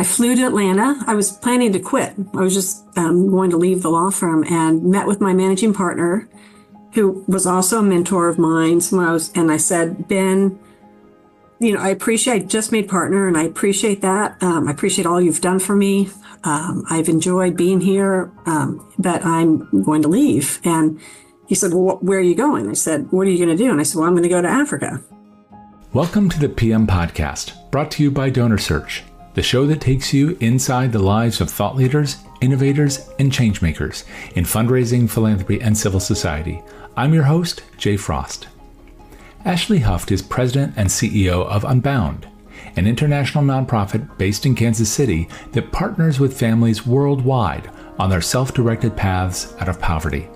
I flew to Atlanta. I was planning to quit. I was just going to leave the law firm and met with my managing partner, who was also a mentor of mine. And I said, Ben, I just made partner and I appreciate that. I appreciate all you've done for me. I've enjoyed being here, but I'm going to leave. And he said, well, where are you going? I said, what are you going to do? And I said, well, I'm going to go to Africa. Welcome to the PM Podcast, brought to you by DonorSearch, the show that takes you inside the lives of thought leaders, innovators, and changemakers in fundraising, philanthropy, and civil society. I'm your host, Jay Frost. Ashley Hufft is president and CEO of Unbound, an international nonprofit based in Kansas City that partners with families worldwide on their self-directed paths out of poverty.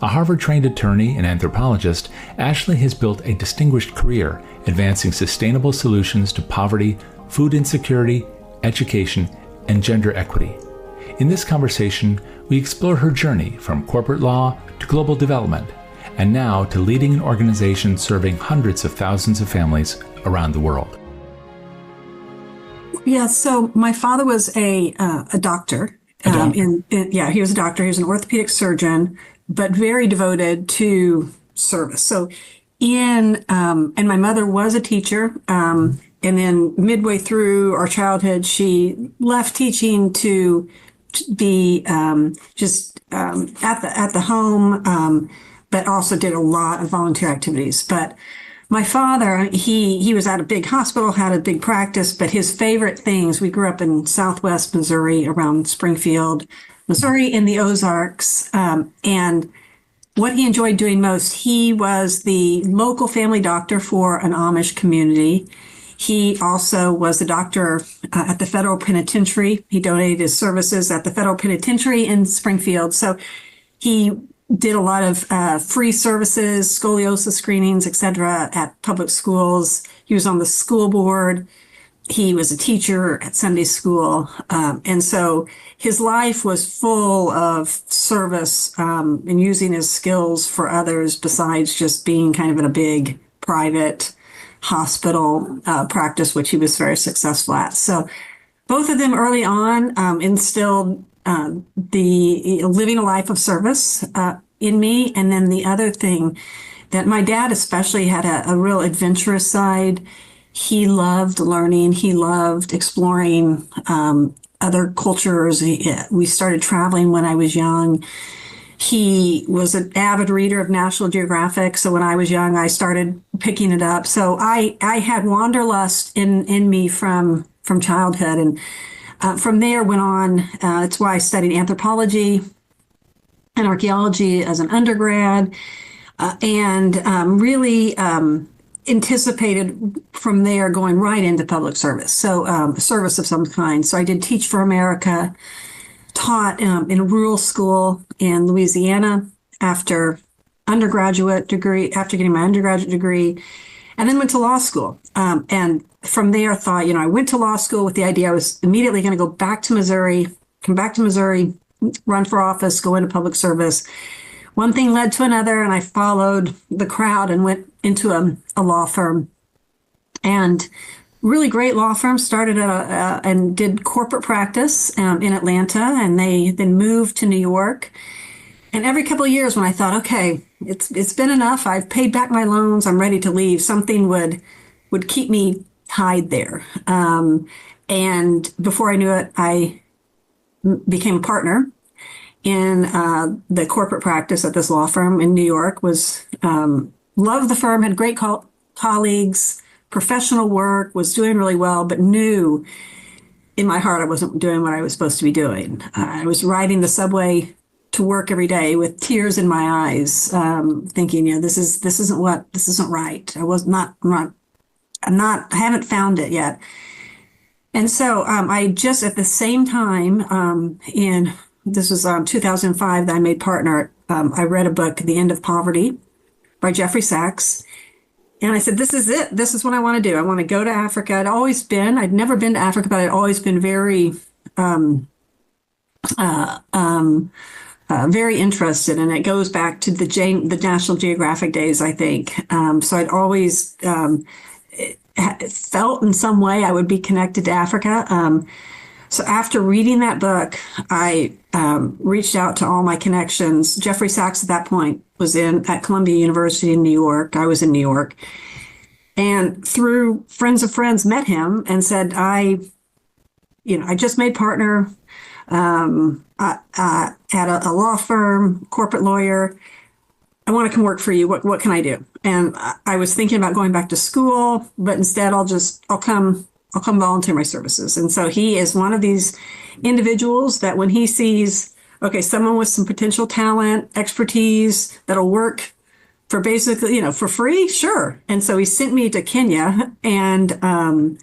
A Harvard-trained attorney and anthropologist, Ashley has built a distinguished career advancing sustainable solutions to poverty, food insecurity, education, and gender equity. In this conversation, we explore her journey from corporate law to global development, and now to leading an organization serving hundreds of thousands of families around the world. Yeah, so my father was a doctor. He was a doctor. He was an orthopedic surgeon, but very devoted to service. So and my mother was a teacher. And then midway through our childhood, she left teaching to be at the home, but also did a lot of volunteer activities. But my father, he was at a big hospital, had a big practice, but his favorite things, we grew up in Southwest Missouri, around Springfield, Missouri, in the Ozarks. And what he enjoyed doing most, he was the local family doctor for an Amish community. He also was the doctor at the federal penitentiary. He donated his services at the federal penitentiary in Springfield. So he did a lot of free services, scoliosis screenings, etc., at public schools. He was on the school board. He was a teacher at Sunday school. And so his life was full of service and using his skills for others besides just being kind of in a big private hospital practice, which he was very successful at. So both of them early on instilled the living a life of service in me. And then the other thing that my dad especially had a real adventurous side. He loved learning. He loved exploring other cultures. We started traveling when I was young. He was an avid reader of National Geographic. So when I was young, I started picking it up. So I had wanderlust in me from childhood. And from there went on. That's why I studied anthropology and archaeology as an undergrad, and really anticipated from there going right into public service. So service of some kind. So I did Teach for America, taught in a rural school in Louisiana after getting my undergraduate degree, and then went to law school. And from there thought, I went to law school with the idea I was immediately going to go back to Missouri, run for office, go into public service. One thing led to another, and I followed the crowd and went into a law firm. And really great law firm, started and did corporate practice in Atlanta, and they then moved to New York. And every couple of years when I thought, okay, it's been enough, I've paid back my loans, I'm ready to leave, something would keep me tied there. And before I knew it, I became a partner in the corporate practice at this law firm in New York. Loved the firm, had great colleagues, professional work, was doing really well, but knew in my heart I wasn't doing what I was supposed to be doing. I was riding the subway to work every day with tears in my eyes, thinking, this isn't right. I haven't found it yet. And so I just at the same time this was 2005 that I made partner. I read a book, The End of Poverty by Jeffrey Sachs. And I said, this is it. This is what I want to do. I want to go to Africa. I'd never been to Africa, but I'd always been very, very interested. And it goes back to the National Geographic days, I think. So I'd always felt in some way I would be connected to Africa. So after reading that book, I reached out to all my connections. Jeffrey Sachs at that point was at Columbia University in New York. I was in New York. And through friends of friends, met him and said, I just made partner at a law firm, corporate lawyer. I want to come work for you. What can I do? And I was thinking about going back to school, but instead I'll come volunteer my services. And so he is one of these individuals that when he sees, okay, someone with some potential talent, expertise that'll work for basically, for free, sure. And so he sent me to Kenya, and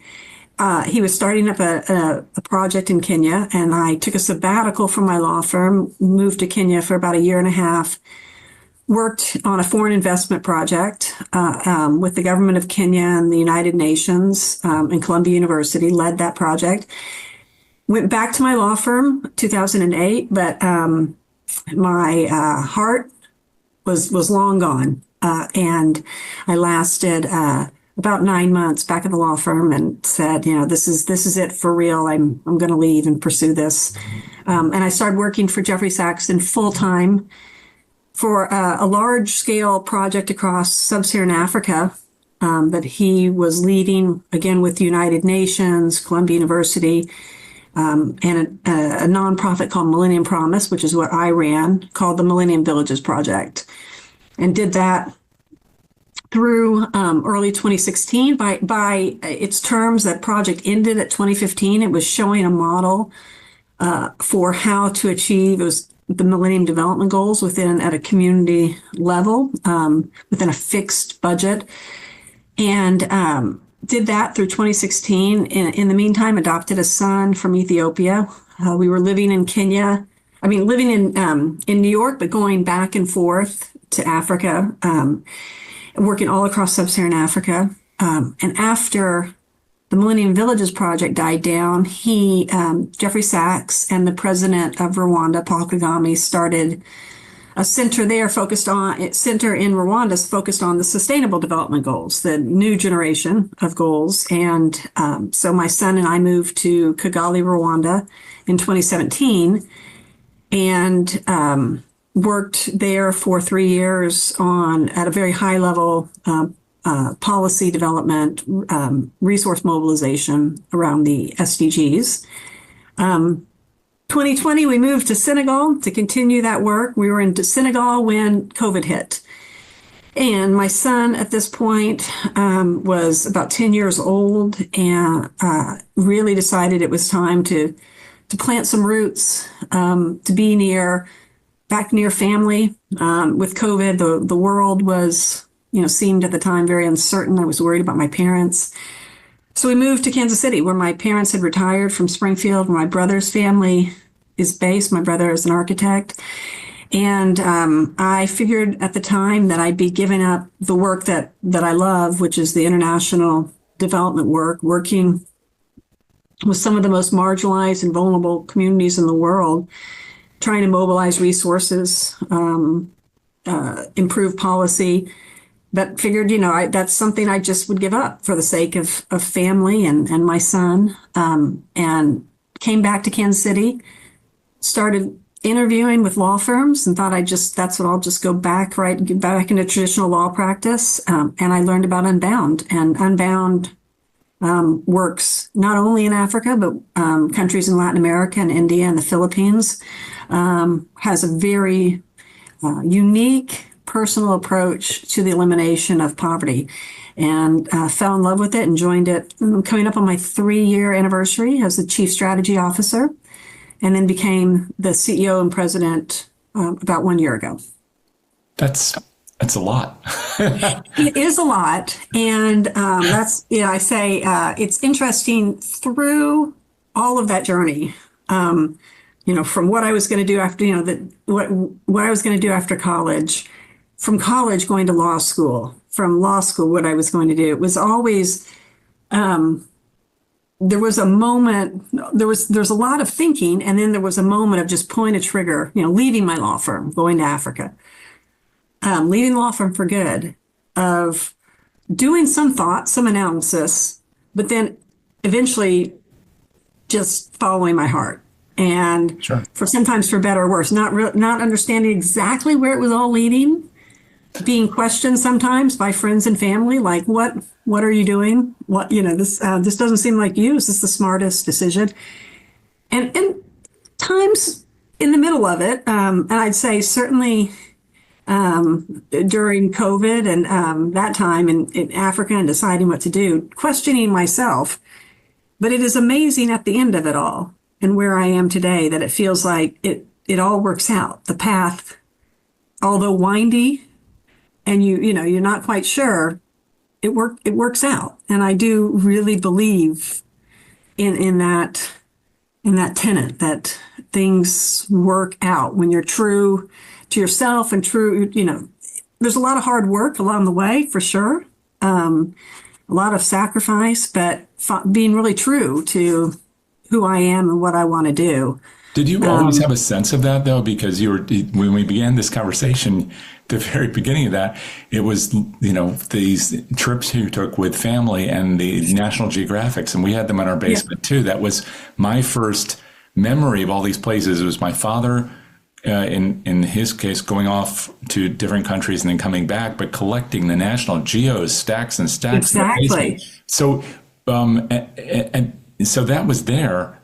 he was starting up a project in Kenya, and I took a sabbatical from my law firm, moved to Kenya for about a year and a half, worked on a foreign investment project with the government of Kenya and the United Nations and Columbia University, led that project. Went back to my law firm 2008, but my heart was long gone. And I lasted about 9 months back at the law firm and said, this is it for real. I'm going to leave and pursue this. And I started working for Jeffrey Sachs full time for a large scale project across sub-Saharan Africa that he was leading, again, with the United Nations, Columbia University, and a nonprofit called Millennium Promise, which is what I ran, called the Millennium Villages Project, and did that through early 2016. By its terms, that project ended at 2015. It was showing a model for how to achieve the Millennium Development Goals at a community level, within a fixed budget, and did that through 2016. In the meantime, adopted a son from Ethiopia. We were living in Kenya. Living in New York, but going back and forth to Africa, working all across sub-Saharan Africa. And after the Millennium Villages Project died down, Jeffrey Sachs and the president of Rwanda, Paul Kagame, started a center in Rwanda focused on the Sustainable Development Goals, the new generation of goals. And so my son and I moved to Kigali, Rwanda in 2017, and worked there for 3 years at a very high level policy development, resource mobilization around the SDGs. 2020, we moved to Senegal to continue that work. We were in Senegal when COVID hit. And my son at this point was about 10 years old, and really decided it was time to plant some roots, to be back near family. With COVID, the world was, seemed at the time very uncertain. I was worried about my parents. So we moved to Kansas City, where my parents had retired from Springfield, where my brother's family is based. My brother is an architect. And I figured at the time that I'd be giving up the work that I love, which is the international development work, working with some of the most marginalized and vulnerable communities in the world, trying to mobilize resources, improve policy, but figured, that's something I just would give up for the sake of family and my son, and came back to Kansas City, started interviewing with law firms, and thought I'll just go back into traditional law practice. And I learned about Unbound, and Unbound works not only in Africa, but countries in Latin America and India and the Philippines, has a very unique personal approach to the elimination of poverty, and fell in love with it and joined it. I'm coming up on my 3-year anniversary as the chief strategy officer, and then became the CEO and president about 1 year ago. That's a lot. It is a lot. And that's, I say it's interesting through all of that journey, from what I was going to do after, what I was going to do after college, from college going to law school, from law school, what I was going to do. It was always, there was a moment, there's a lot of thinking, and then there was a moment of just pulling a trigger, leaving my law firm, going to Africa. Leaving the law firm for good, of doing some thought, some analysis, but then eventually just following my heart. And Sure. sometimes for better or worse, not understanding exactly where it was all leading, being questioned sometimes by friends and family, like, what are you doing? What, this doesn't seem like you. Is this the smartest decision? And times in the middle of it, and I'd say certainly during COVID and that time in Africa and deciding what to do, questioning myself. But it is amazing at the end of it all and where I am today that it feels like it all works out. The path, although windy, and you're not quite sure, it works out. And I do really believe in that tenet that things work out when you're true to yourself and true. There's a lot of hard work along the way for sure, a lot of sacrifice, but being really true to who I am and what I want to do. Did you always have a sense of that, though? Because when we began this conversation, the very beginning of that, it was, these trips you took with family and the National Geographics, and we had them in our basement too. That was my first memory of all these places. It was my father, in his case, going off to different countries and then coming back, but collecting the National Geos, stacks and stacks. Exactly. So, and so that was there.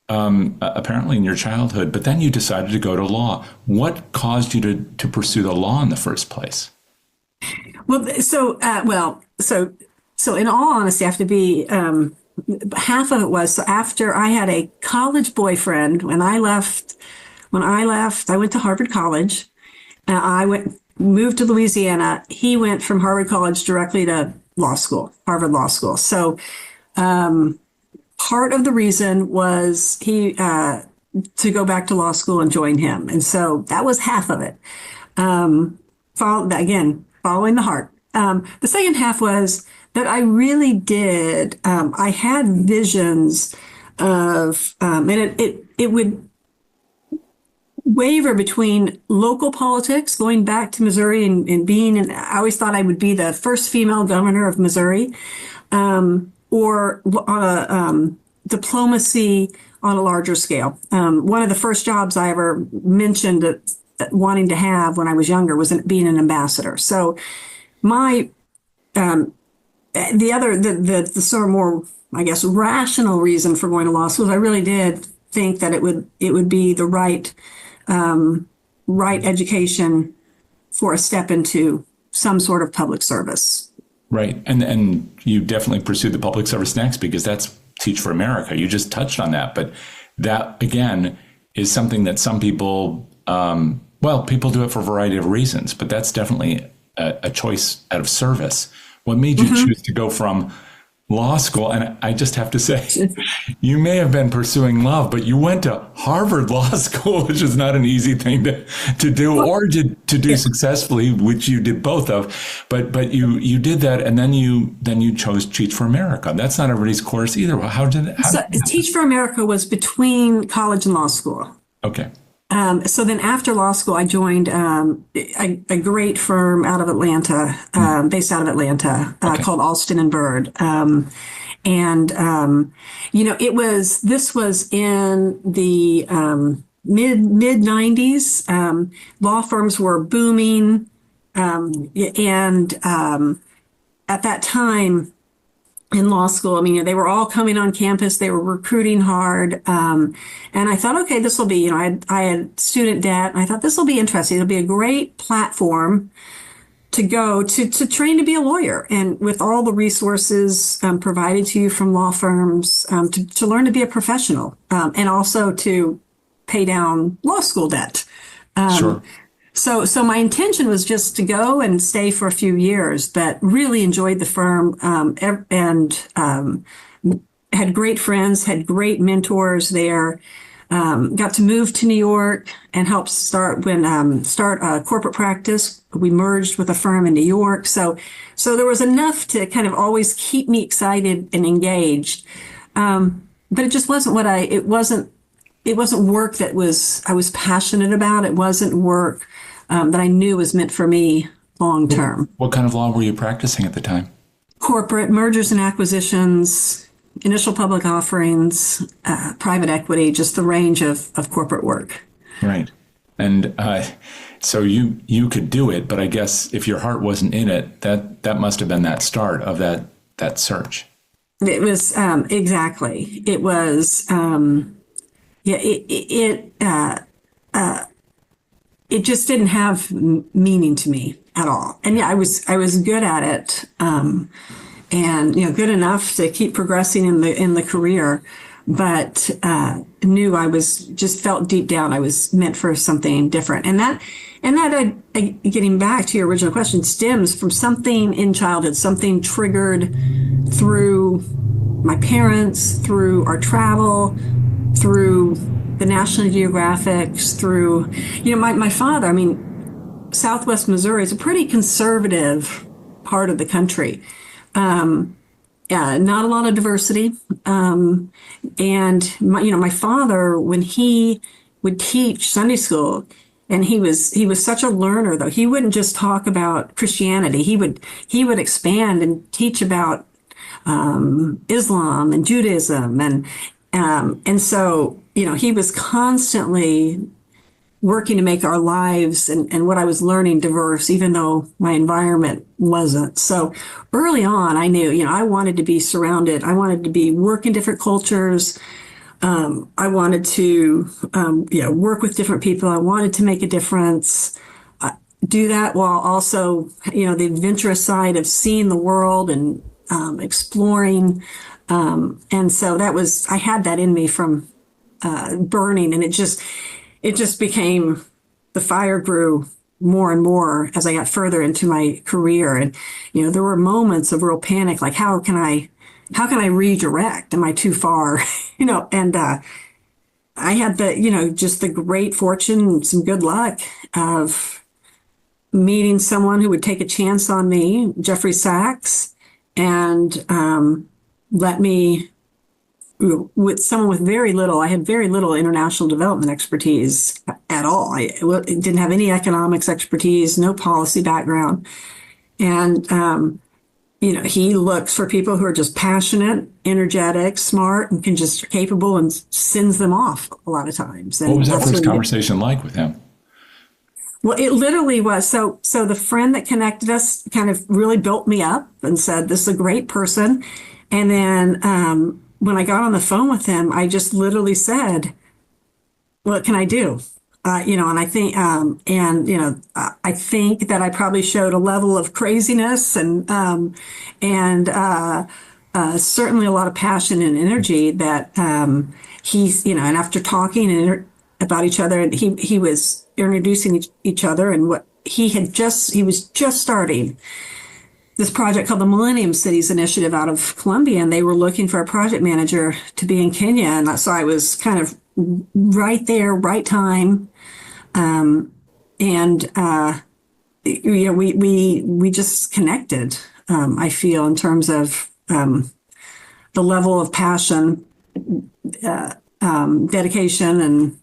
Apparently in your childhood, but then you decided to go to law. What caused you to pursue the law in the first place? Well, so in all honesty, I have to be, half of it was, so after I had a college boyfriend, when I left, I went to Harvard College. Moved to Louisiana. He went from Harvard College directly to law school, Harvard Law School. So, part of the reason was he to go back to law school and join him. And so that was half of it. Following the heart. The second half was that I really did. I had visions of, and it would waver between local politics, going back to Missouri and being, and I always thought I would be the first female governor of Missouri. Or diplomacy on a larger scale. One of the first jobs I ever mentioned wanting to have when I was younger was being an ambassador. So the sort of more, I guess, rational reason for going to law school is I really did think that it would be the right education for a step into some sort of public service. Right. And you definitely pursued the public service next because that's Teach for America. You just touched on that. But that, again, is something that some people, people do it for a variety of reasons, but that's definitely a choice out of service. What made you choose to go from law school? And I just have to say, you may have been pursuing love, but you went to Harvard Law School, which is not an easy thing to do or to do successfully, which you did both of. But you did that, and then you chose Teach for America. That's not everybody's course either. How did it? Teach for America was between college and law school. Okay. So then after law school, I joined a great firm out of Atlanta, based out of Atlanta, called Alston and Bird. This was in the mid 90s. Law firms were booming. And at that time, in law school, I mean, they were all coming on campus. They were recruiting hard. And I thought, okay, this will be, I had student debt. And I thought this will be interesting. It'll be a great platform to go to train to be a lawyer. And with all the resources provided to you from law firms, to learn to be a professional, and also to pay down law school debt. Sure. So my intention was just to go and stay for a few years, but really enjoyed the firm, and had great friends, had great mentors there. Got to move to New York and help start a corporate practice. We merged with a firm in New York. So there was enough to kind of always keep me excited and engaged. But it just wasn't it wasn't work that I was passionate about. It wasn't work that I knew was meant for me long term. What kind of law were you practicing at the time? Corporate mergers and acquisitions, initial public offerings, private equity, just the range of corporate work. Right. And so you could do it, but I guess if your heart wasn't in it, that must have been that start of that search. It was exactly. It was it just didn't have meaning to me at all. And yeah, I was good at it, and good enough to keep progressing in the career, but knew I was just felt deep down I was meant for something different. And that getting back to your original question, stems from something in childhood, something triggered through my parents, through our travel, through the National Geographics, through, my father. I mean, Southwest Missouri is a pretty conservative part of the country. Not a lot of diversity. And my father, when he would teach Sunday school, and he was such a learner, though, he wouldn't just talk about Christianity. He would expand and teach about Islam and Judaism, and so he was constantly working to make our lives and what I was learning diverse, even though my environment wasn't. So early on, I knew, I wanted to be surrounded. I wanted to be work in different cultures. I wanted to, work with different people. I wanted to make a difference. Do that while also, the adventurous side of seeing the world and exploring. And so I had that in me from burning, and it just became, the fire grew more and more as I got further into my career. And, there were moments of real panic, like, how can I redirect? Am I too far? And I had just the great fortune, some good luck of meeting someone who would take a chance on me, Jeffrey Sachs, and let me, with someone with I had very little international development expertise at all. I didn't have any economics expertise, no policy background. And, he looks for people who are just passionate, energetic, smart, and capable, and sends them off a lot of times. And what was that first conversation like with him? Well, it literally was. So the friend that connected us kind of really built me up and said, this is a great person. And then, when I got on the phone with him, I just literally said, what can I do? And I think, I think that I probably showed a level of craziness and certainly a lot of passion and energy that, he's, and after talking about each other, and he was introducing each other, and what he was just starting this project called the Millennium Cities Initiative out of Columbia, and they were looking for a project manager to be in Kenya. And so I was kind of right there, right time. We just connected, I feel, in terms of the level of passion, dedication, and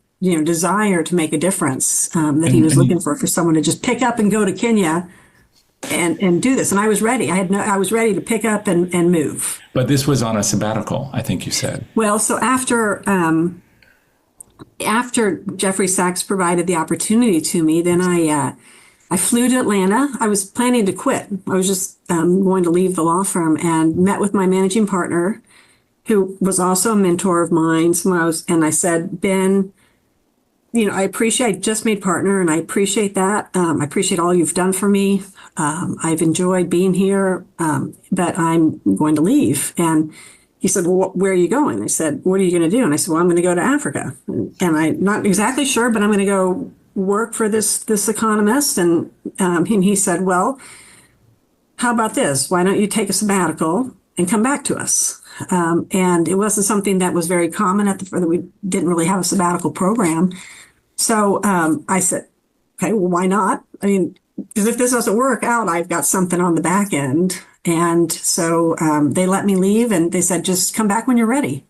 desire to make a difference that he was looking for someone to just pick up and go to Kenya and do this. And I was ready. I was ready to pick up and move. But this was on a sabbatical, I think you said. Well, so after Jeffrey Sachs provided the opportunity to me, then I flew to Atlanta. I was planning to quit. I was just going to leave the law firm, and met with my managing partner, who was also a mentor of mine. And I said, Ben, I just made partner, and I appreciate that. I appreciate all you've done for me. I've enjoyed being here, but I'm going to leave. And he said, well, where are you going? I said, what are you going to do? And I said, well, I'm going to go to Africa. And I'm not exactly sure, but I'm going to go work for this economist. And he said, well, how about this? Why don't you take a sabbatical and come back to us? And it wasn't something that was very common we didn't really have a sabbatical program. So I said, okay, well, why not? I mean, because if this doesn't work out, I've got something on the back end. And so they let me leave, and they said, just come back when you're ready.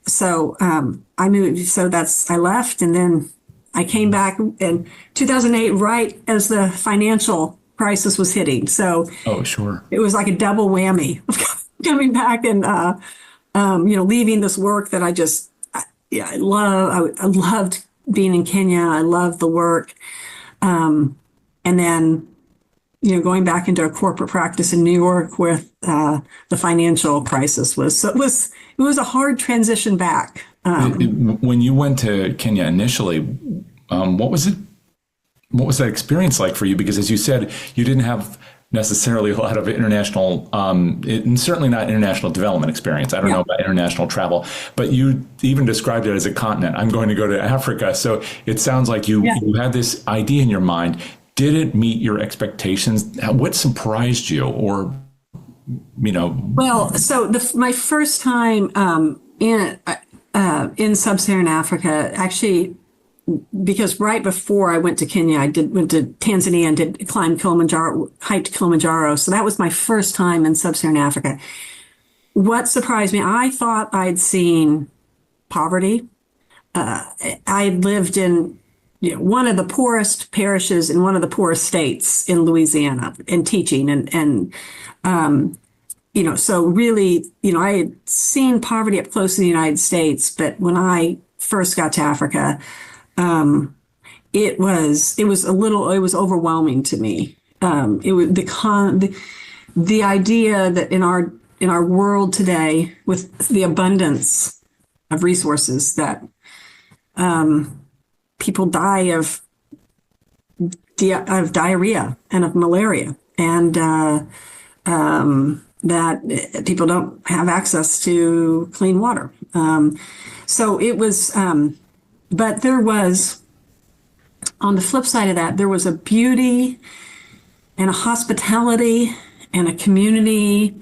So I moved. So I left, and then I came back in 2008, right as the financial crisis was hitting. So oh, sure. It was like a double whammy of coming back and leaving this work that I love. I loved being in Kenya. I loved the work. And then, going back into a corporate practice in New York with the financial crisis it was a hard transition back. When you went to Kenya initially, what was it? What was that experience like for you? Because as you said, you didn't have necessarily a lot of international, and certainly not international development experience. I don't know about international travel, but you even described it as a continent. I'm going to go to Africa. So it sounds like you had this idea in your mind. Did it meet your expectations? What surprised you, or, Well, so my first time in sub-Saharan Africa, actually, because right before I went to Kenya, went to Tanzania and hiked Kilimanjaro. So that was my first time in sub-Saharan Africa. What surprised me, I thought I'd seen poverty. I lived in one of the poorest parishes in one of the poorest states in Louisiana and teaching and so really, I had seen poverty up close in the United States, but when I first got to Africa, it was overwhelming to me. It was the idea that in our world today, with the abundance of resources, that people die of diarrhea and of malaria, and that people don't have access to clean water. So it was, but there was, on the flip side of that, there was a beauty and a hospitality and a community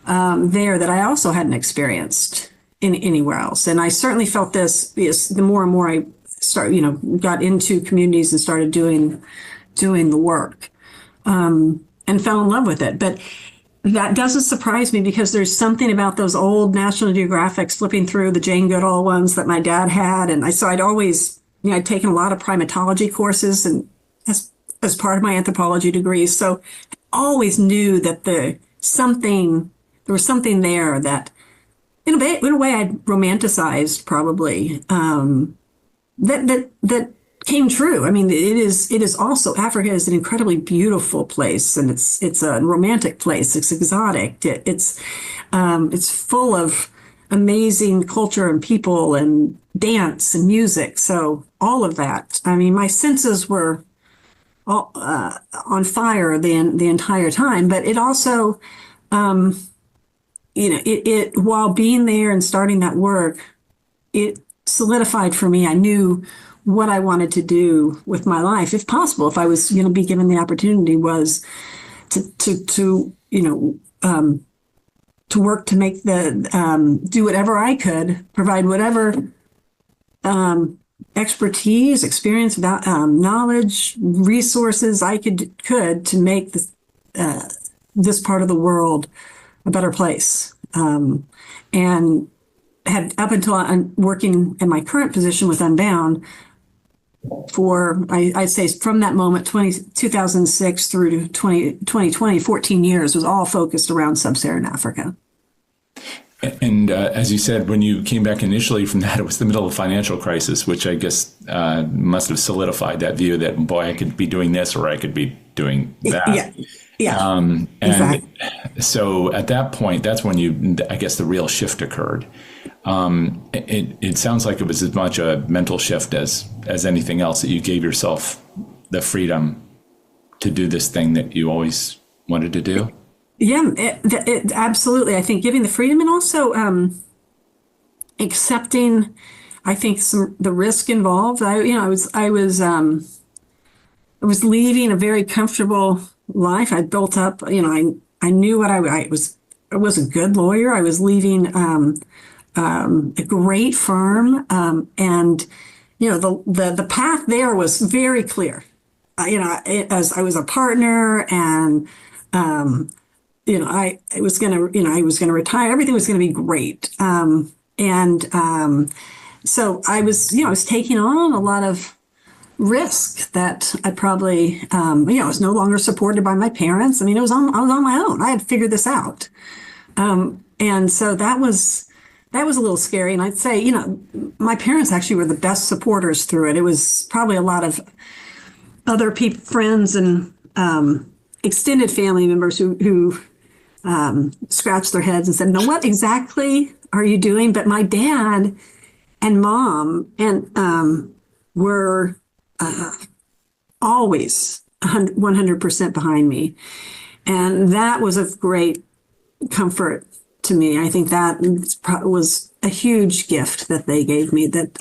there that I also hadn't experienced anywhere else. And I certainly felt this the more and more I got into communities and started doing the work, and fell in love with it. But that doesn't surprise me, because there's something about those old National Geographics, flipping through the Jane Goodall ones that my dad had. And I'd always, I'd taken a lot of primatology courses and as part of my anthropology degree. So I always knew that there was something there that in a way I'd romanticized, probably, that came true. I mean, it is also, Africa is an incredibly beautiful place, and it's a romantic place. It's exotic. It's full of amazing culture and people and dance and music. So all of that. I mean, my senses were all on fire the entire time. But it also, while being there and starting that work, it solidified for me. I knew what I wanted to do with my life, if possible, if I was going to be given the opportunity, was to work to make do whatever I could, provide whatever expertise, experience, knowledge, resources I could to make this part of the world a better place. And had, up until I'm working in my current position with Unbound, for, I'd say from that moment, 2006 through to 2020, 14 years, was all focused around sub-Saharan Africa. And as you said, when you came back initially from that, it was the middle of the financial crisis, which I guess must have solidified that view that, boy, I could be doing this or I could be doing that. Yeah. And exactly. So at that point, that's when I guess the real shift occurred. It sounds like it was as much a mental shift as anything else, that you gave yourself the freedom to do this thing that you always wanted to do. Yeah, absolutely. I think giving the freedom, and also accepting, I think, the risk involved. I was leaving a very comfortable life. I built up. I knew what I was a good lawyer. I was leaving a great firm, and the path there was very clear. As I was a partner, and I was going to retire. Everything was going to be great. So I was taking on a lot of risk that I probably, I was no longer supported by my parents. I mean, I was on my own. I had figured this out. And so that was that was a little scary. And I'd say, my parents actually were the best supporters through it. It was probably a lot of other people, friends and extended family members who scratched their heads and said, "No, what exactly are you doing?" But my dad and mom were always 100% behind me. And that was of great comfort to me. I think that was a huge gift that they gave me, that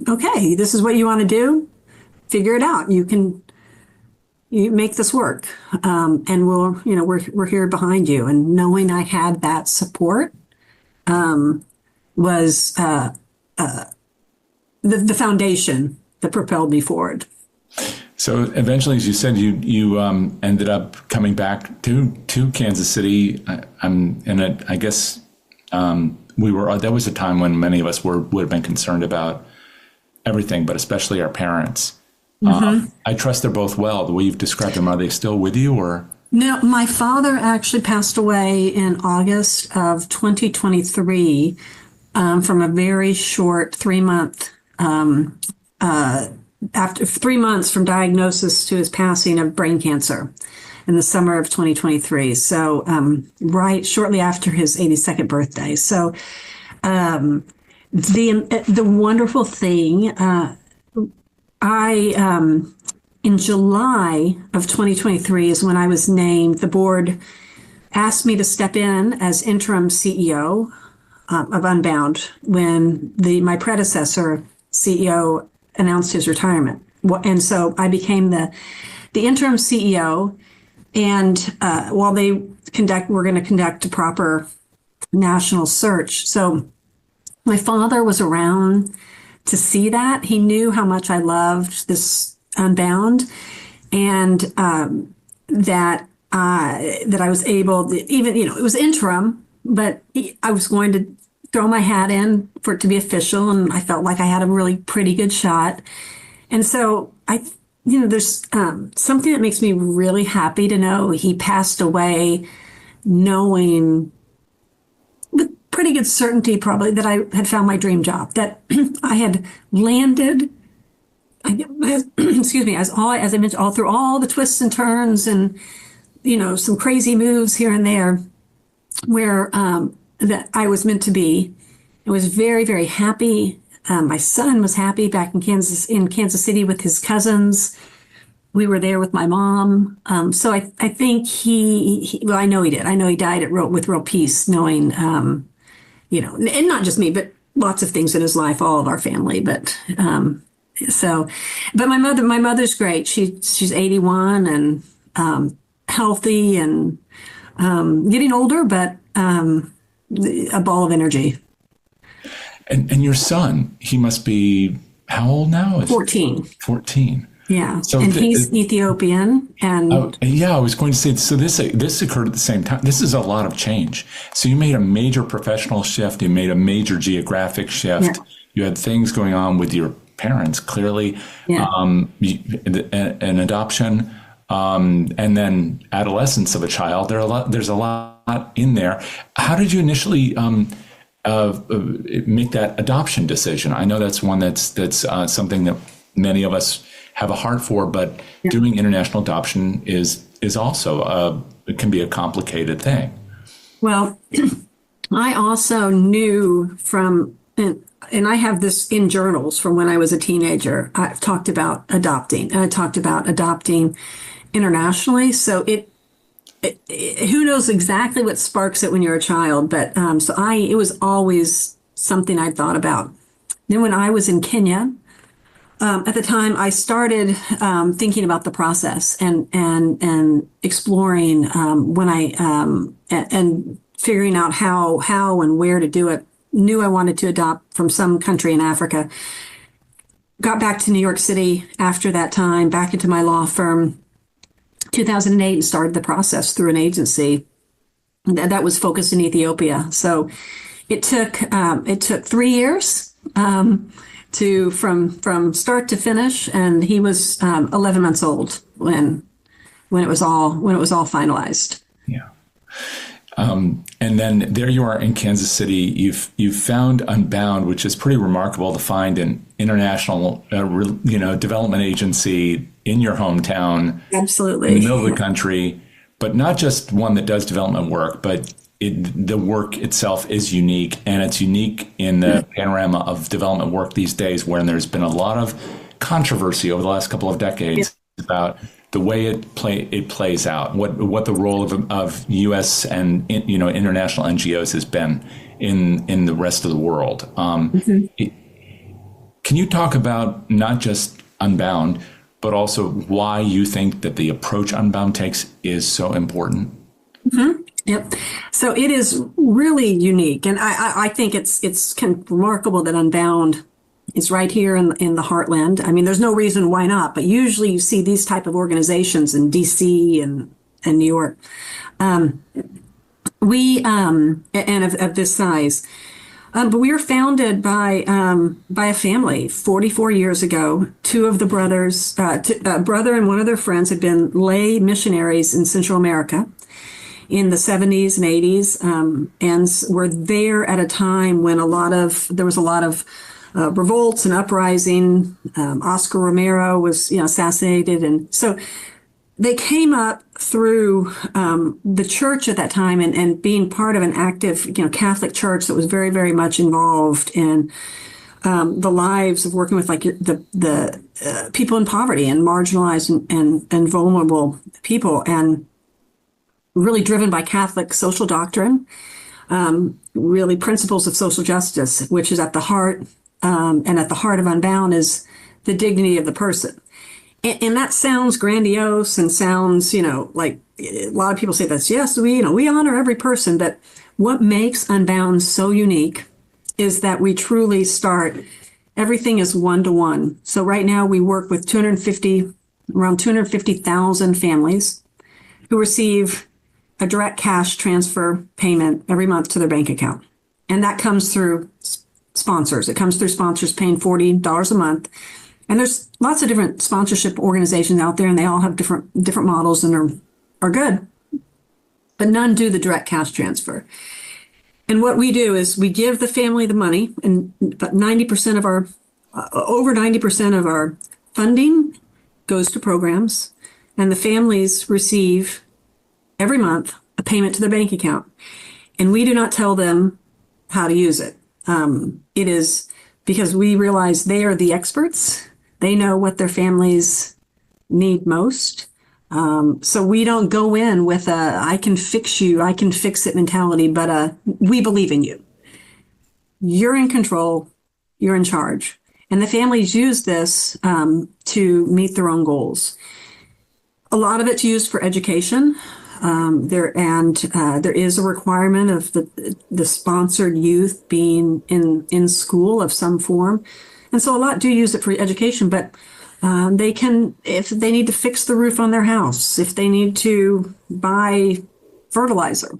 okay, this is what you want to do, figure it out. You make this work. And we're here behind you. And knowing I had that support was the foundation that propelled me forward. So eventually, as you said, you ended up coming back to Kansas City. I guess that was a time when many of us would have been concerned about everything, but especially our parents. Mm-hmm. I trust they're both well. The way you've described them, are they still with you, or? No, my father actually passed away in August of 2023 from a very short 3-month. After 3 months from diagnosis to his passing of brain cancer in the summer of 2023. So, right shortly after his 82nd birthday. So, the wonderful thing, in July of 2023 is when I was named. The board asked me to step in as interim CEO of Unbound when my predecessor CEO announced his retirement. And so I became the interim CEO. And while we're going to conduct a proper national search. So my father was around to see that. He knew how much I loved this Unbound, and that I was able to, even, it was interim, but I was going to throw my hat in for it to be official. And I felt like I had a really pretty good shot. And so there's something that makes me really happy to know he passed away knowing with pretty good certainty probably that I had found my dream job, that I had landed, excuse me, as I mentioned, all through all the twists and turns and, some crazy moves here and there, where that I was meant to be. I was very, very happy. My son was happy back in Kansas City with his cousins. We were there with my mom. So I think I know he did. I know he died with real peace, knowing, and not just me, but lots of things in his life, all of our family. But but my mother's great. She's 81 and healthy and getting older, but a ball of energy. And your son, he must be how old now? 14. 14. Yeah. So and he's Ethiopian. And I was going to say, so this occurred at the same time. This is a lot of change. So you made a major professional shift. You made a major geographic shift. Yeah. You had things going on with your parents, clearly, yeah. An adoption, and then adolescence of a child. There's a lot in there. How did you initially make that adoption decision? I know that's one that's something that many of us have a heart for, but yeah. Doing international adoption is also it can be a complicated thing. Well, I also knew and I have this in journals from when I was a teenager. I've talked about adopting, and I talked about adopting internationally. So who knows exactly what sparks it when you're a child, but it was always something I'd thought about. Then when I was in Kenya, at the time I started thinking about the process and exploring and figuring out how and where to do it. Knew I wanted to adopt from some country in Africa. Got back to New York City after that time, back into my law firm, 2008, and started the process through an agency that was focused in Ethiopia. So it took 3 years from start to finish, and he was 11 months old when it was all finalized. Yeah. And then there you are in Kansas City. You've found Unbound, which is pretty remarkable to find an international, development agency in your hometown, Absolutely, in the middle of the country, but not just one that does development work, but the work itself is unique, and it's unique in the panorama of development work these days, where there's been a lot of controversy over the last couple of decades about the way it plays out, what the role of U.S. and international NGOs has been in the rest of the world. Can you talk about not just Unbound, but also why you think that the approach Unbound takes is so important? Yep. So it is really unique, and I think it's kind of remarkable that Unbound is right here in the heartland. I mean, there's no reason why not, but usually you see these type of organizations in DC and New York. We and of this size. But we were founded by a family 44 years ago. Two of the brothers, a brother and one of their friends, had been lay missionaries in Central America in the 70s and 80s, and were there at a time when there was a lot of revolts and uprising. Oscar Romero was assassinated, and so they came up through the church at that time and being part of an active Catholic church that was very, very much involved in the lives of working with like the people in poverty and marginalized and vulnerable people, and really driven by Catholic social doctrine, really principles of social justice, which is at the heart, and at the heart of Unbound is the dignity of the person. And that sounds grandiose and sounds, like a lot of people say that's, yes, we honor every person. But what makes Unbound so unique is that we truly everything is one-to-one. So right now we work with around 250,000 families who receive a direct cash transfer payment every month to their bank account. And that comes through sponsors. It comes through sponsors paying $40 a month. And there's lots of different sponsorship organizations out there, and they all have different models and are good. But none do the direct cash transfer. And what we do is we give the family the money, and but over 90% of our funding goes to programs, and the families receive every month a payment to their bank account. And we do not tell them how to use it. It is because we realize they are the experts. They know what their families need most. So we don't go in with I can fix you, I can fix it mentality, but we believe in you. You're in control, you're in charge. And the families use this to meet their own goals. A lot of it's used for education. There is a requirement of the sponsored youth being in school of some form. And so a lot do use it for education, but they can, if they need to fix the roof on their house, if they need to buy fertilizer,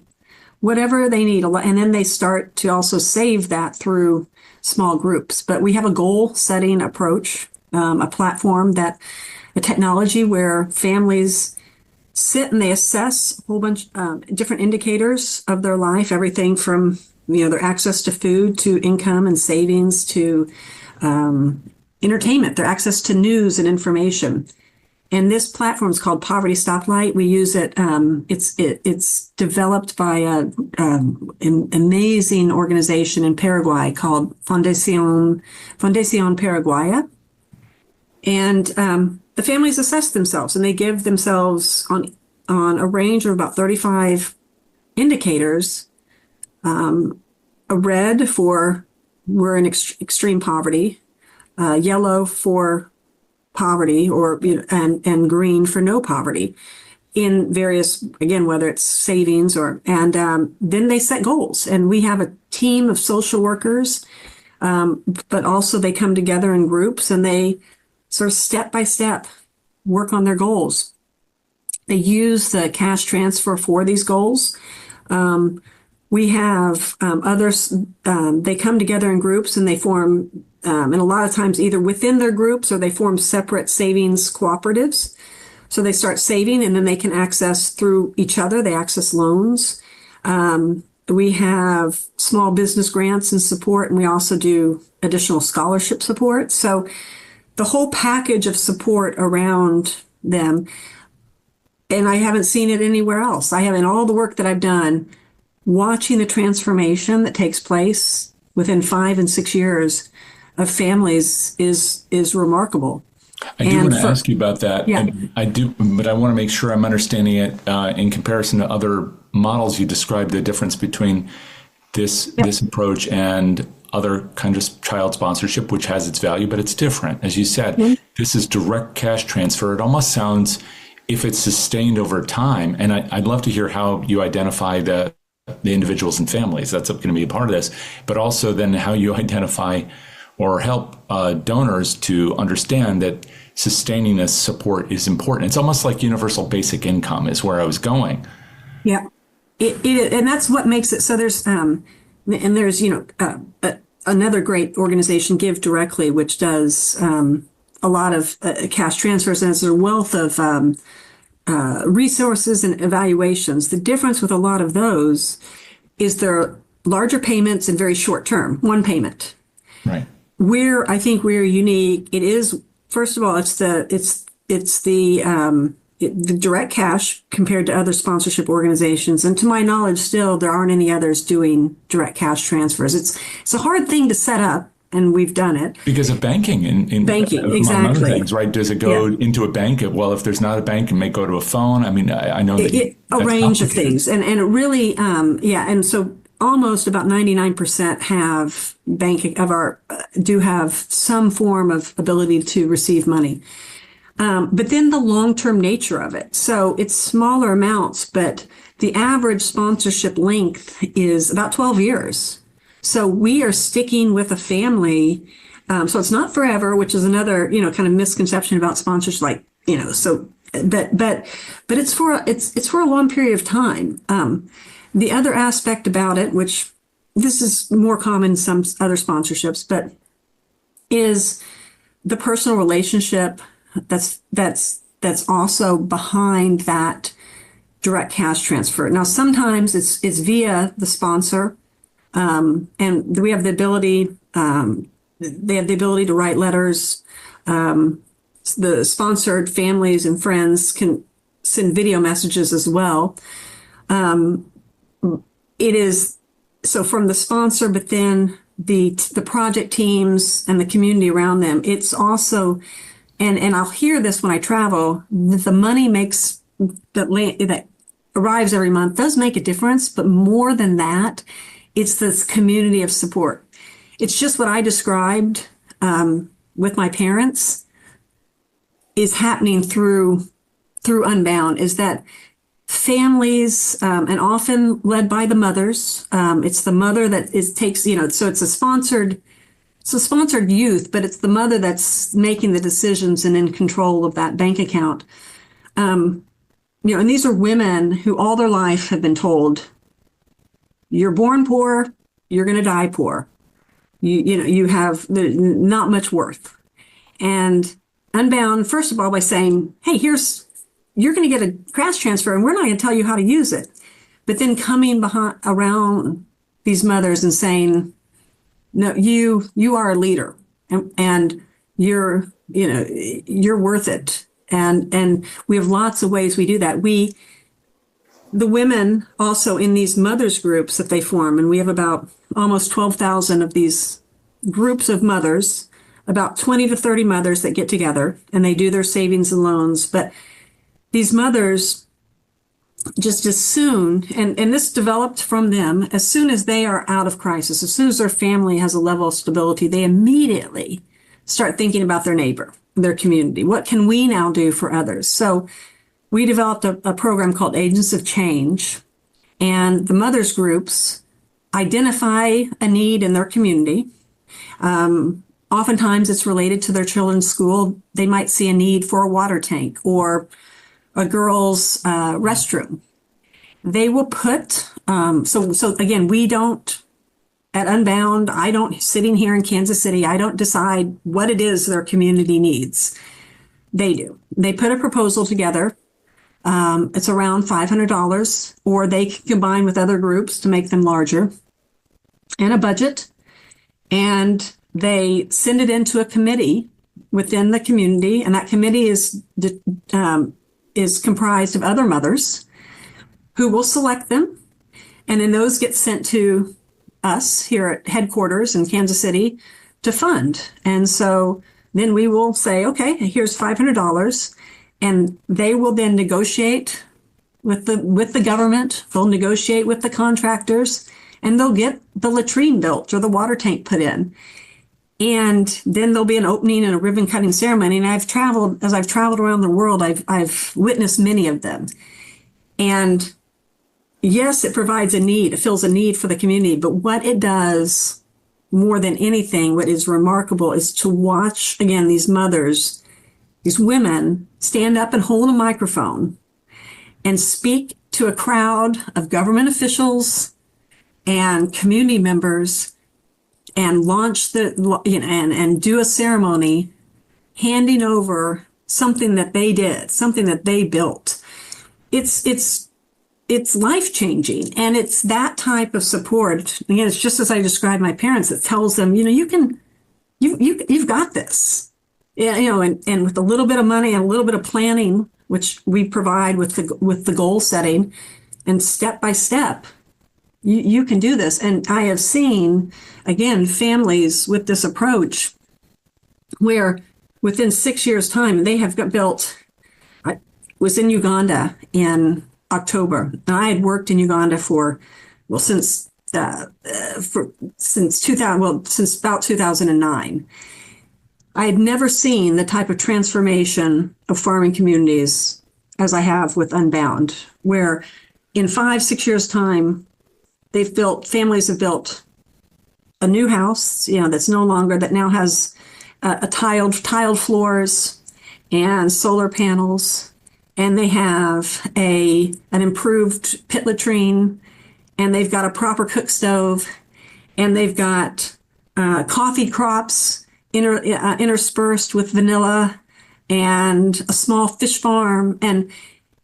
whatever they need, and then they start to also save that through small groups. But we have a goal-setting approach, a platform a technology where families sit and they assess a whole bunch of different indicators of their life, everything from their access to food, to income and savings, to entertainment, their access to news and information. And this platform is called Poverty Stoplight. We use it. It's developed by an amazing organization in Paraguay called Fundación Paraguaya. And the families assess themselves, and they give themselves on a range of about 35 indicators. A red for we're in extreme poverty, yellow for poverty, and green for no poverty, in various, again, whether it's savings and then they set goals. And we have a team of social workers, but also they come together in groups and they sort of step by step work on their goals. They use the cash transfer for these goals. We have others, they come together in groups and they form, and a lot of times either within their groups or they form separate savings cooperatives. So they start saving and then they can access through each other, they access loans. We have small business grants and support, and we also do additional scholarship support. So the whole package of support around them, and I haven't seen it anywhere else. I have, in all the work that I've done, watching the transformation that takes place within 5 and 6 years of families is remarkable. I do want to ask you about that. Yeah. And I do, but I want to make sure I'm understanding it in comparison to other models. You described the difference between this approach and other kinds of child sponsorship, which has its value, but it's different. As you said, this is direct cash transfer. It almost sounds, if it's sustained over time, and I'd love to hear how you identify the individuals and families. That's going to be a part of this, but also then how you identify or help donors to understand that sustaining this support is important. It's almost like universal basic income is where I was going. Yeah, and that's what makes it. So there's another great organization, Give Directly, which does a lot of cash transfers, and there's a wealth of resources and evaluations. The difference with a lot of those is they're larger payments and very short term, one payment. Right. I think we're unique. It is, first of all, it's the direct cash compared to other sponsorship organizations. And to my knowledge, still, there aren't any others doing direct cash transfers. It's a hard thing to set up, and we've done it. Because of banking. In banking, among exactly. other things, right? Does it go into a bank? Well, if there's not a bank, it may go to a phone. I mean, I know that a range of things. And it really, and so almost about 99% have do have some form of ability to receive money. But then the long-term nature of it. So it's smaller amounts, but the average sponsorship length is about 12 years. So we are sticking with a family. So it's not forever, which is another, kind of misconception about sponsorship, but it's for a long period of time. The other aspect about it, which this is more common in some other sponsorships, but is the personal relationship that's also behind that direct cash transfer. Now, sometimes it's via the sponsor, and we have the ability. They have the ability to write letters. The sponsored families and friends can send video messages as well. It is so from the sponsor, but then the project teams and the community around them. It's also, and I'll hear this when I travel, that the money that arrives every month does make a difference. But more than that, it's this community of support. It's just what I described with my parents is happening through Unbound, is that families, and often led by the mothers. It's the mother that takes, so it's a sponsored youth, but it's the mother that's making the decisions and in control of that bank account. And these are women who all their life have been told, you're born poor, you're going to die poor. You have not much worth. And Unbound, first of all, by saying, hey, you're going to get a cash transfer and we're not going to tell you how to use it. But then coming around these mothers and saying, no, you are a leader and you're worth it. And we have lots of ways we do that. The women also in these mothers groups that they form, and we have about almost 12,000 of these groups of mothers, about 20 to 30 mothers that get together and they do their savings and loans. But these mothers, just as soon, and this developed from them, as soon as they are out of crisis, as soon as their family has a level of stability, they immediately start thinking about their neighbor, their community. What can we now do for others? So we developed a program called Agents of Change, and the mothers groups identify a need in their community. Oftentimes it's related to their children's school. They might see a need for a water tank or a girl's restroom. They will put, so again, we don't, at Unbound, sitting here in Kansas City, I don't decide what it is their community needs. They do. They put a proposal together. It's around $500, or they can combine with other groups to make them larger, and a budget. And they send it into a committee within the community, and that committee is comprised of other mothers who will select them. And then those get sent to us here at headquarters in Kansas City to fund. And so then we will say, okay, here's $500, and they will then negotiate with the government. They'll negotiate with the contractors, and they'll get the latrine built or the water tank put in. And then there'll be an opening and a ribbon cutting ceremony. And as I've traveled around the world, I've witnessed many of them. And yes, it provides a need. It fills a need for the community. But what it does more than anything, what is remarkable is to watch, again, these mothers, these women stand up and hold a microphone and speak to a crowd of government officials and community members and launch and do a ceremony handing over something that they did, something that they built. It's life-changing, and it's that type of support. Again, it's just as I described my parents. It tells them, you've got this. And with a little bit of money and a little bit of planning, which we provide with the goal setting, and step by step, you can do this. And I have seen, again, families with this approach where within 6 years' time they have built. I was in Uganda in October. And I had worked in Uganda since about 2009. I had never seen the type of transformation of farming communities as I have with Unbound, where in 5-6 years' time, families have built a new house, that now has a tiled floors and solar panels. And they have an improved pit latrine, and they've got a proper cook stove, and they've got coffee crops interspersed with vanilla, and a small fish farm. And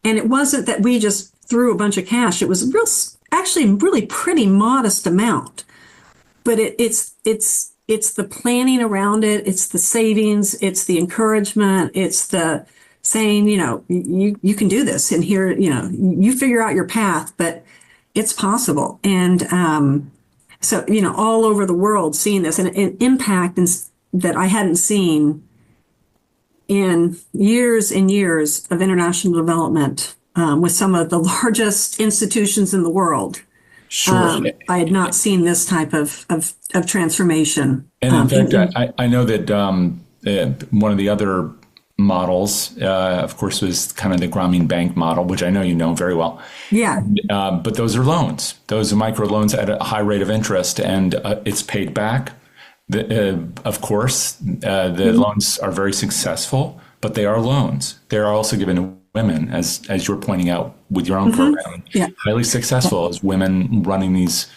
it wasn't that we just threw a bunch of cash. It was actually really pretty modest amount, but it's the planning around it. It's the savings. It's the encouragement. It's the saying, you can do this, and here, you figure out your path, but it's possible. And so, all over the world seeing this, and an impact that I hadn't seen in years and years of international development with some of the largest institutions in the world. Sure. I had not seen this type of transformation. And in fact, I know that one of the other models, of course, was kind of the Grameen Bank model, which I know you know very well. Yeah. But those are loans. Those are micro loans at a high rate of interest, and it's paid back. Of course, the loans are very successful, but they are loans. They are also given to women, as you're pointing out with your own program. Yeah. Highly successful as women running these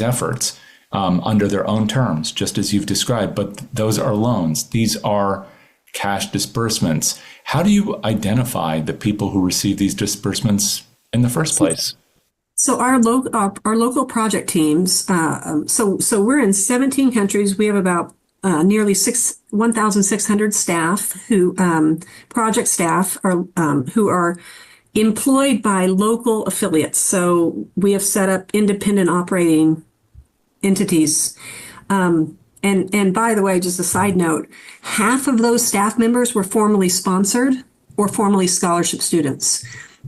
efforts. Under their own terms, just as you've described, but those are loans. These are cash disbursements. How do you identify the people who receive these disbursements in the first place? So our local project teams. So we're in 17 countries. We have about nearly 1,600 staff project staff who are employed by local affiliates. So we have set up independent operating entities. And by the way, just a side note, half of those staff members were formerly sponsored or formerly scholarship students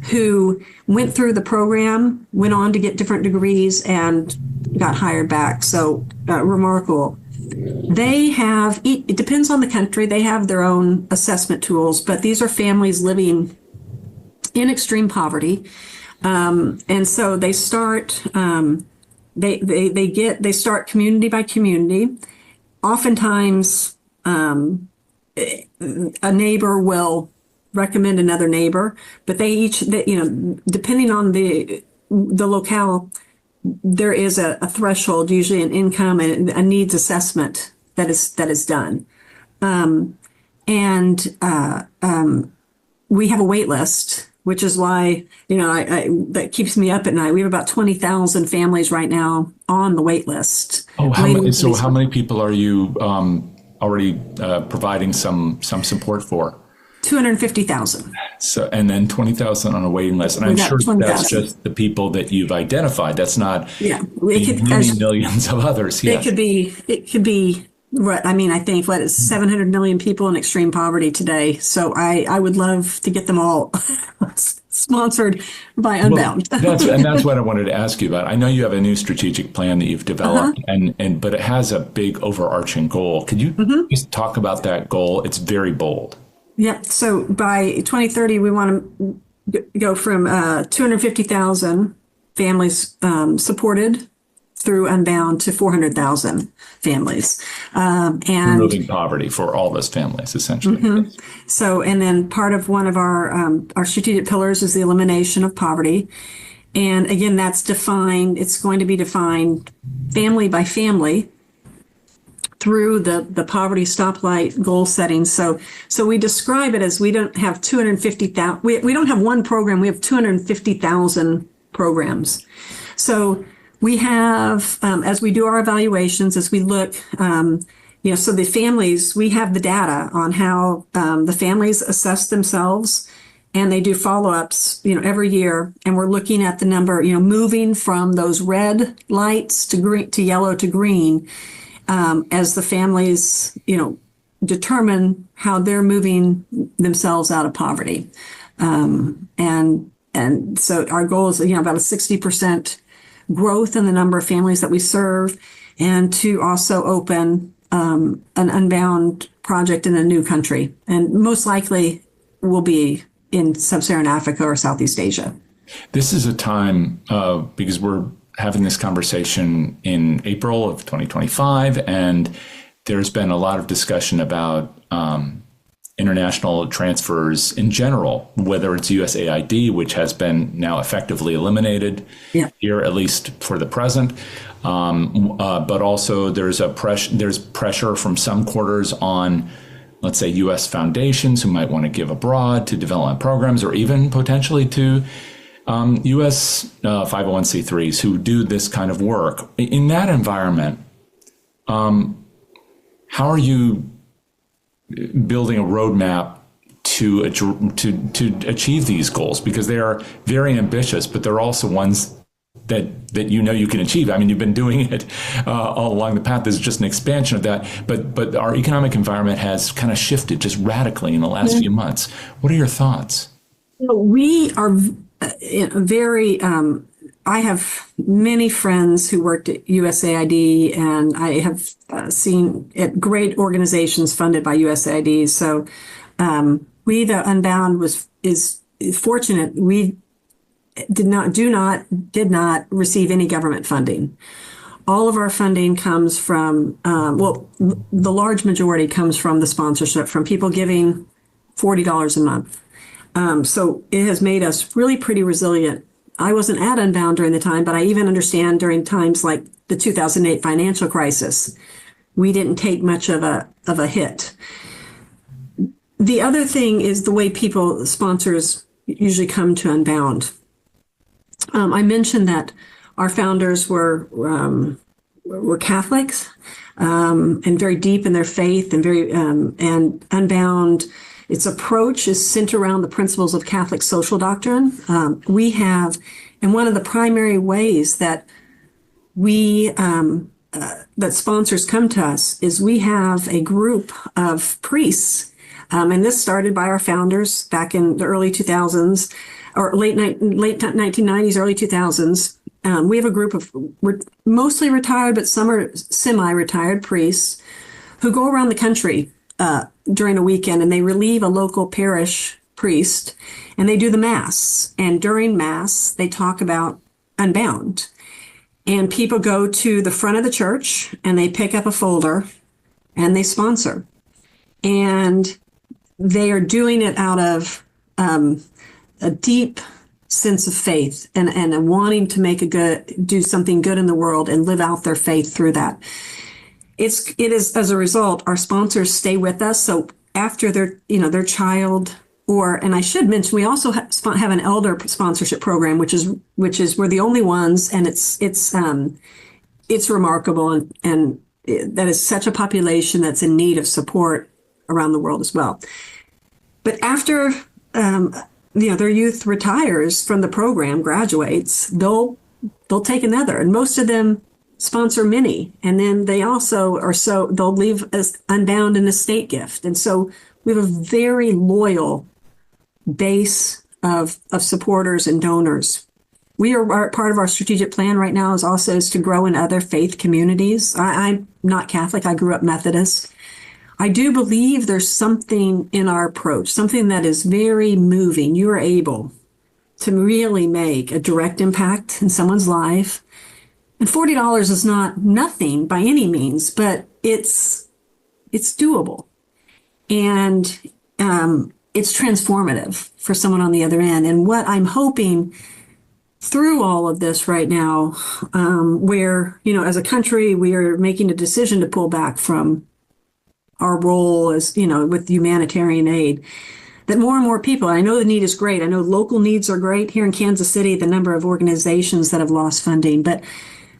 who went through the program, went on to get different degrees, and got hired back. So remarkable. It depends on the country, they have their own assessment tools, but these are families living in extreme poverty. And so they start they start community by community. Oftentimes, a neighbor will recommend another neighbor, but depending on the locale, there is a threshold, usually an income and a needs assessment that is done. we have a wait list, which is why, that keeps me up at night. We have about 20,000 families right now on the wait list. Oh, how many people are you already providing some support for? 250,000. So, and then 20,000 on a waiting list. And I'm sure 20, that's just the people that you've identified. That's not millions of others. Yeah. It could be, I think is 700 million people in extreme poverty today. So I would love to get them all sponsored by Unbound. Well, that's what I wanted to ask you about. I know you have a new strategic plan that you've developed, but it has a big overarching goal. Could you just talk about that goal? It's very bold. Yeah. So by 2030, we want to go from 250,000 families supported through Unbound to 400,000 families. And removing poverty for all those families, essentially. So, and then part of one of our strategic pillars is the elimination of poverty. And again, that's defined, it's going to be defined family by family through the poverty stoplight goal setting. So we describe it as we don't have 250,000, we don't have one program, we have 250,000 programs. So we have, as we do our evaluations, as we look, so the families, we have the data on how the families assess themselves, and they do follow-ups, every year. And we're looking at the number, moving from those red lights to green, to yellow to green, as the families, determine how they're moving themselves out of poverty. And so our goal is, about a 60% growth in the number of families that we serve, and to also open an Unbound project in a new country, and most likely will be in sub-Saharan Africa or Southeast Asia. This is a time, because we're having this conversation in April of 2025, and there's been a lot of discussion about international transfers in general, whether it's USAID, which has been now effectively eliminated here, at least for the present. But also there's pressure from some quarters on, let's say, U.S. foundations who might want to give abroad to development programs, or even potentially to U.S. 501c3s who do this kind of work. In that environment, how are you building a roadmap to achieve these goals? Because they are very ambitious, but they're also ones that you can achieve. I mean, you've been doing it all along the path. There's just an expansion of that. But our economic environment has kind of shifted just radically in the last few months. What are your thoughts? We are very, I have many friends who worked at USAID, and I have seen at great organizations funded by USAID. So the Unbound is fortunate. We did not receive any government funding. All of our funding comes from, the large majority comes from the sponsorship, from people giving $40 a month. So it has made us really pretty resilient. I wasn't at Unbound during the time, but I even understand during times like the 2008 financial crisis, we didn't take much of a hit. The other thing is the way sponsors usually come to Unbound. I mentioned that our founders were Catholics, and very deep in their faith, and Unbound, its approach is centered around the principles of Catholic social doctrine. We have, and one of the primary ways that that sponsors come to us is we have a group of priests, and this started by our founders back in the early 2000s, or late 1990s, early 2000s. We have a group of mostly retired, but some are semi-retired priests who go around the country during a weekend, and they relieve a local parish priest, and they do the Mass. And during Mass, they talk about Unbound. And people go to the front of the church, and they pick up a folder, and they sponsor. And they are doing it out of a deep sense of faith and wanting to do something good in the world and live out their faith through that. It is, as a result, our sponsors stay with us. So after their child and I should mention, we also have an elder sponsorship program, which is we're the only ones, and it's remarkable, and that is such a population that's in need of support around the world as well. But after their youth retires from the program, graduates, they'll take another, and most of them sponsor many, and then they also they'll leave as Unbound an estate gift, and so we have a very loyal base of supporters and donors. Part of our strategic plan right now is to grow in other faith communities. I'm not Catholic. I grew up Methodist. I do believe there's something in our approach, something that is very moving. You are able to really make a direct impact in someone's life. And $40 is not nothing by any means, but it's doable. And it's transformative for someone on the other end. And what I'm hoping through all of this right now, where, as a country, we are making a decision to pull back from our role as, with humanitarian aid, that more and more people, I know the need is great. I know local needs are great here in Kansas City, the number of organizations that have lost funding, but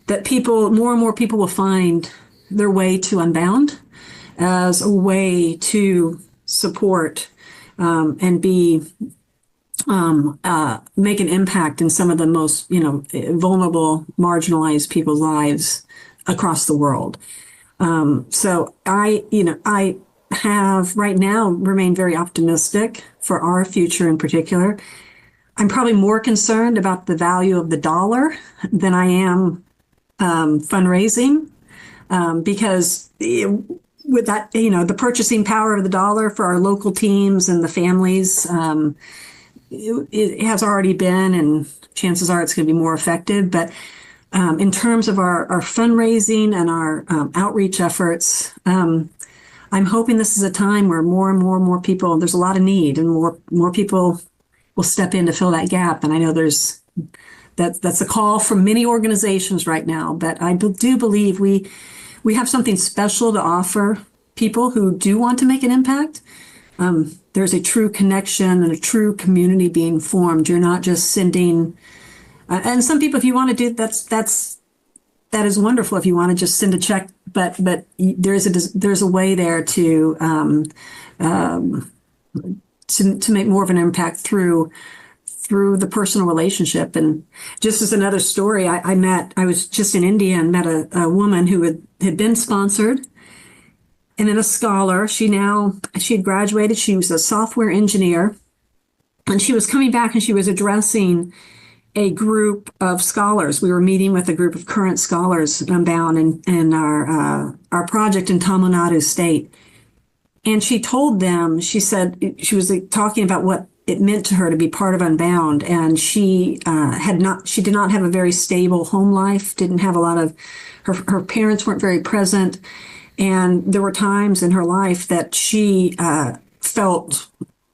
that more and more people will find their way to Unbound as a way to support and make an impact in some of the most, vulnerable, marginalized people's lives across the world. So I have right now remained very optimistic for our future in particular. I'm probably more concerned about the value of the dollar than I am fundraising, because with that, the purchasing power of the dollar for our local teams and the families, it has already been, and chances are it's going to be more effective. But in terms of our fundraising and our outreach efforts, I'm hoping this is a time where more and more people, there's a lot of need, and more people will step in to fill that gap. And I know that's a call from many organizations right now, but I do believe we have something special to offer people who do want to make an impact. There's a true connection and a true community being formed. You're not just sending, and some people, if you want to do that is wonderful. If you want to just send a check, but there's a way there to make more of an impact through the personal relationship. And just as another story, I was just in India and met a woman who had been sponsored and then a scholar. She had graduated. She was a software engineer, and she was coming back and she was addressing a group of scholars. We were meeting with a group of current scholars Unbound in our project in Tamil Nadu state. And she told them, she said, she was talking about what it meant to her to be part of Unbound. And she did not have a very stable home life, didn't have a lot of, her parents weren't very present. And there were times in her life that she felt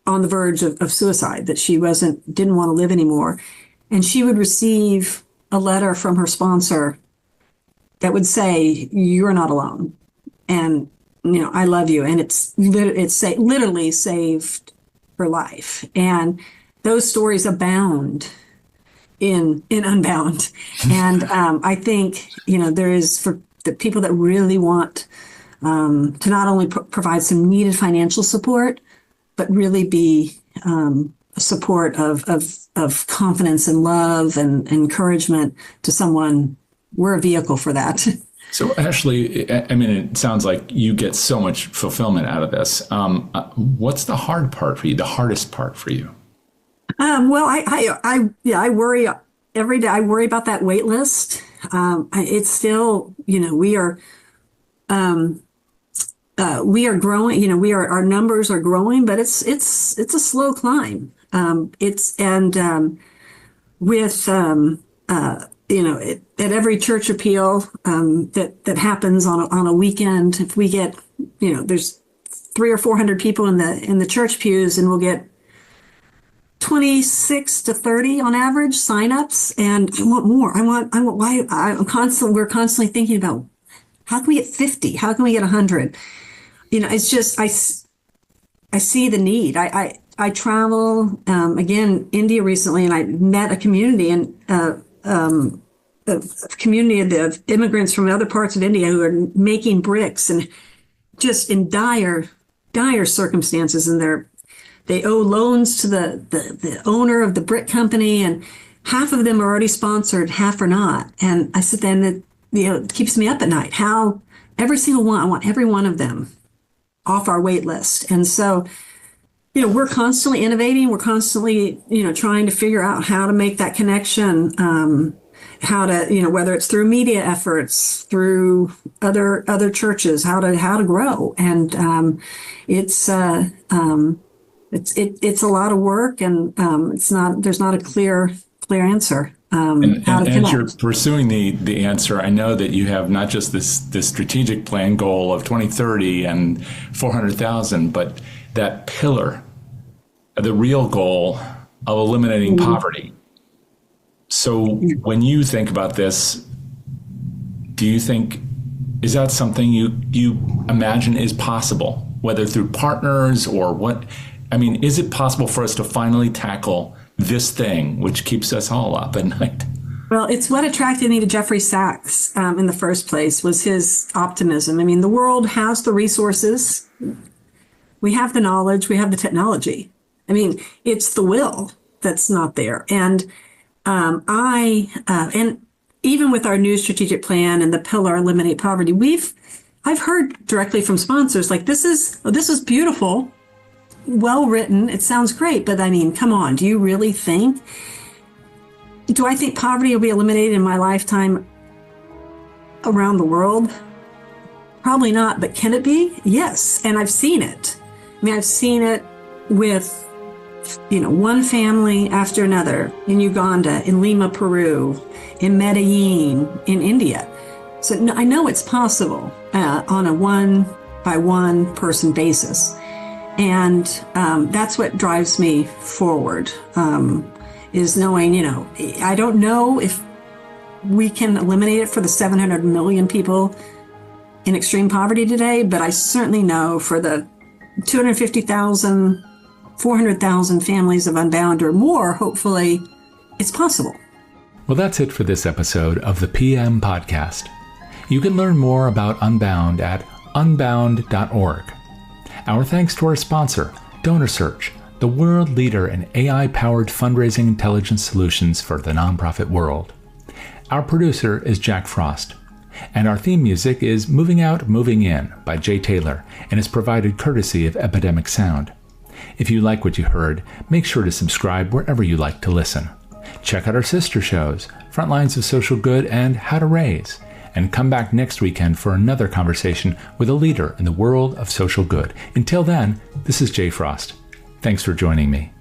on the verge of suicide, that she didn't want to live anymore. And she would receive a letter from her sponsor that would say, "You're not alone. And, I love you." And it's literally saved her life. And those stories abound in Unbound. And I think, there is, for the people that really want to not only provide some needed financial support, but really be a support of confidence and love and encouragement to someone, we're a vehicle for that. So Ashley, it sounds like you get so much fulfillment out of this. What's the hard part for you, the hardest part for you? Well, I worry every day. I worry about that wait list. It's still, we are growing, our numbers are growing, but it's a slow climb. At every church appeal that happens on a weekend, if we get, there's 300 or 400 people in the church pews, and we'll get 26 to 30 on average signups, and I want more. We're constantly thinking about, how can we get 50? How can we get 100? It's just, I see the need. I travel, again, India recently, and I met a community a community of immigrants from other parts of India who are making bricks and just in dire circumstances. And they owe loans to the owner of the brick company, and half of them are already sponsored, half are not. And I sit there and it keeps me up at night. How every single one, I want every one of them off our wait list. And so, we're constantly innovating. We're constantly, trying to figure out how to make that connection, how to, whether it's through media efforts, through other churches, how to grow. And it's a lot of work, and there's not a clear answer. And as you're pursuing the answer, I know that you have not just this strategic plan goal of 2030 and 400,000, but that pillar, the real goal of eliminating poverty. So when you think about this, do you think, is that something you imagine is possible, whether through partners or what? I mean, is it possible for us to finally tackle this thing, which keeps us all up at night? Well, it's what attracted me to Jeffrey Sachs in the first place, was his optimism. I mean, the world has the resources. We have the knowledge. We have the technology. I mean, it's the will that's not there. And and even with our new strategic plan and the pillar Eliminate Poverty, I've heard directly from sponsors like, this is beautiful, well written, it sounds great, but I mean, come on, do I think poverty will be eliminated in my lifetime around the world? Probably not, but can it be? Yes, and I've seen it. I mean, I've seen it with one family after another in Uganda, in Lima, Peru, in Medellin, in India. So I know it's possible on a one-by-one person basis. And that's what drives me forward, is knowing, I don't know if we can eliminate it for the 700 million people in extreme poverty today, but I certainly know for the 250,000, 400,000 families of Unbound or more, hopefully, it's possible. Well, that's it for this episode of the PM Podcast. You can learn more about Unbound at unbound.org. Our thanks to our sponsor, DonorSearch, the world leader in AI-powered fundraising intelligence solutions for the nonprofit world. Our producer is Jack Frost. And our theme music is Moving Out, Moving In by Jay Taylor and is provided courtesy of Epidemic Sound. If you like what you heard, make sure to subscribe wherever you like to listen. Check out our sister shows, Frontlines of Social Good and How to Raise, and come back next weekend for another conversation with a leader in the world of social good. Until then, this is Jay Frost. Thanks for joining me.